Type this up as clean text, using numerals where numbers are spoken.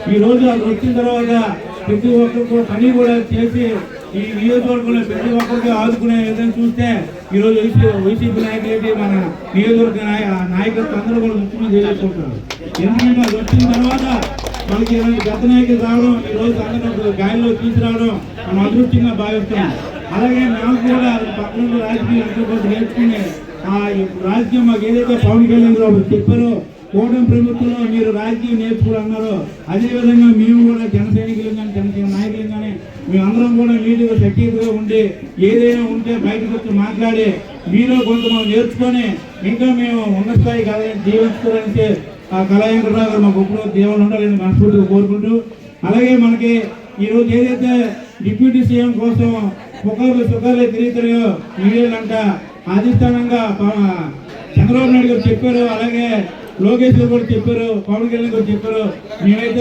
ఈ రోజు అది వచ్చిన తర్వాత ప్రతి ఒక్కరికి పని కూడా చేసి ఈ నియోజకవర్గంలో ప్రతి ఒక్కరికి ఆదుకునే విధంగా చూస్తే ఈరోజు వైసీపీ నాయకులు మన నియోజకవర్గ నాయకత్వం అందరూ కూడా ముఖ్యమంత్రి చేసుకుంటారు. ఎందుకంటే అది వచ్చిన తర్వాత మనకి గత నాయకులు రావడం, ఈ రోజు అందరూ గాలిలో తీసుకురావడం మనం అదృష్టంగా భావిస్తున్నాం. అలాగే నాకు కూడా పక్కన రాజకీయం ఎంతో కొంత నేర్చుకుని ఆ రాజకీయం మాకు ఏదైతే పవన్ కళ్యాణ్ గారు చెప్పారో కూటమి ప్రభుత్వంలో మీరు రాజకీయం నేర్చుకోవాలన్నారో అదేవిధంగా మేము కూడా జన సైనికులు కానీ జనసేన నాయకులు కానీ మేమందరం కూడా మీటింగ్ సఖ్యతగా ఉండి ఏదైనా ఉంటే బయటకు వచ్చి మాట్లాడి మీలో కొంతమంది నేర్చుకొని ఇంకా మేము ఉన్నత స్థాయి జీవించుకోవాలంటే ఆ కళాయంకరావు గారు మాకు ఇప్పుడు దేవుడు ఉండాలని మనస్ఫూర్తిగా కోరుకుంటూ, అలాగే మనకి ఈరోజు ఏదైతే డిప్యూటీ సీఎం కోసం సుఖాలు తిరుగుతాయో మీడియాలంట అధిష్టానంగా చంద్రబాబు నాయుడు గారు చెప్పారు, అలాగే లోకేష్ గారు కూడా చెప్పారు, పవన్ కళ్యాణ్ గారు చెప్పారు. మేమైతే